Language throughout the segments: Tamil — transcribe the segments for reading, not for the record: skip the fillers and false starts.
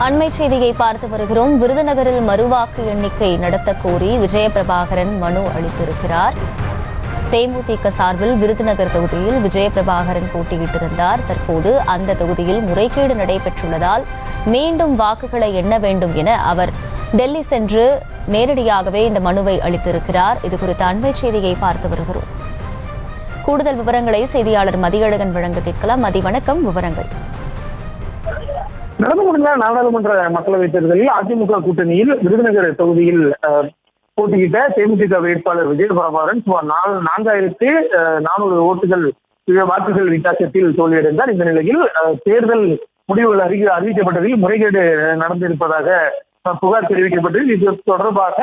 அண்மை செய்தியை பார்த்து வருகிறோம். விருதுநகரில் மறுவாக்கு எண்ணிக்கை நடத்த கோரி விஜயபிரபாகரன் மனு அளித்திருக்கிறார். தேமுதிக சார்பில் விருதுநகர் தொகுதியில் விஜயபிரபாகரன் போட்டியிட்டிருந்தார். தற்போது அந்த தொகுதியில் முறைகேடு நடைபெற்றுள்ளதால் மீண்டும் வாக்குகளை எண்ண வேண்டும் என அவர் டெல்லி சென்று நேரடியாகவே இந்த மனுவை அளித்திருக்கிறார். இதுகுறித்த அண்மை செய்தியை பார்த்து வருகிறோம். கூடுதல் விவரங்களை செய்தியாளர் மதியழகன் வழங்க கேட்கலாம். மதி, வணக்கம். விவரங்கள். நடந்து முடிந்த நாடாளுமன்ற மக்களவைத் தேர்தலில் அதிமுக கூட்டணியில் விருதுநகர் தொகுதியில் போட்டியிட்ட தேமுதிக வேட்பாளர் விஜயபிரபாகரன் சுமார் 4,400 வாக்குகள் வித்தியாசத்தில் தோல்வியடைந்தார். இந்த நிலையில் தேர்தல் முடிவுகள் அறிவிக்கப்பட்டதில் முறைகேடு நடந்திருப்பதாக புகார் தெரிவிக்கப்பட்டது. இது தொடர்பாக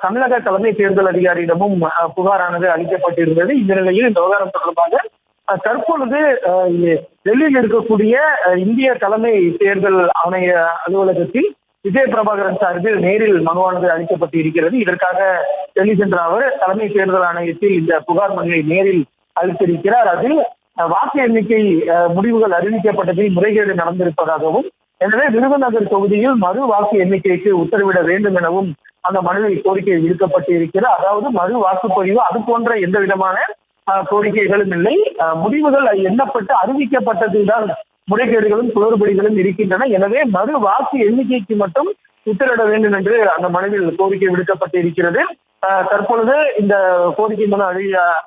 தமிழக தலைமை தேர்தல் அதிகாரியிடமும் புகாரானது அளிக்கப்பட்டிருந்தது. இந்த நிலையில் இந்த விவகாரம் தொடர்பாக தற்பொழுது டெல்லியில் இருக்கக்கூடிய இந்திய தலைமை தேர்தல் ஆணைய அலுவலகத்தில் விஜயபிரபாகரன் சார்பில் நேரில் மனுவானது அளிக்கப்பட்டு இருக்கிறது. இதற்காக டெல்லி சென்ற அவர் தலைமை தேர்தல் ஆணையத்தில் இந்த புகார் மனுவை நேரில் அளித்திருக்கிறார். அதில் வாக்கு எண்ணிக்கை முடிவுகள் அறிவிக்கப்பட்டதில் முறைகேடு நடந்திருப்பதாகவும், எனவே விருதுநகர் தொகுதியில் மறு வாக்கு எண்ணிக்கைக்கு உத்தரவிட வேண்டும் எனவும் அந்த மனுவில் கோரிக்கை விடுக்கப்பட்டு இருக்கிறது. அதாவது மறு வாக்குப்பதிவு அது போன்ற எந்த விதமான கோரிக்கைகளும் இல்லை. முடிவுகள் எண்ணப்பட்டு அறிவிக்கப்பட்டதில்தான் முறைகேடுகளும் குளறுபடிகளும் இருக்கின்றன. எனவே மறு வாக்கு எண்ணிக்கைக்கு மட்டும் உத்தரவிட வேண்டும் என்று அந்த மனுவில் கோரிக்கை விடுக்கப்பட்டு இருக்கிறது. தற்பொழுது இந்த கோரிக்கை மனு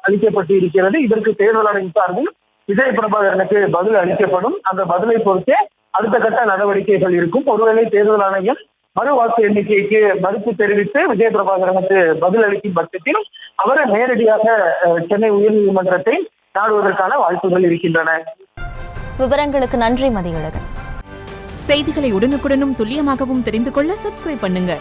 அளிக்கப்பட்டு இருக்கிறது. இதற்கு தேர்தல் ஆணையம் சார்பில் விஜயபிரபாகரனுக்கு பதில் அளிக்கப்படும். அந்த பதிலை பொறுத்தே அடுத்த கட்ட நடவடிக்கைகள் இருக்கும். ஒருவேளை தேர்தல் ஆணையம் மறு வாக்கு எண்ணிக்கைக்கு மறுப்பு தெரிவித்து விஜயபிரபாகரனுக்கு பதில் அளிக்கும் பட்சத்தில் அவர் நேரடியாக சென்னை உயர்நீதிமன்றத்தை நாடுவதற்கான வாய்ப்புகள் இருக்கின்றன. விவரங்களுக்கு நன்றி மதியழகன். செய்திகளை உடனுக்குடனும் துல்லியமாகவும் தெரிந்து கொள்ள சப்ஸ்கிரைப் பண்ணுங்க.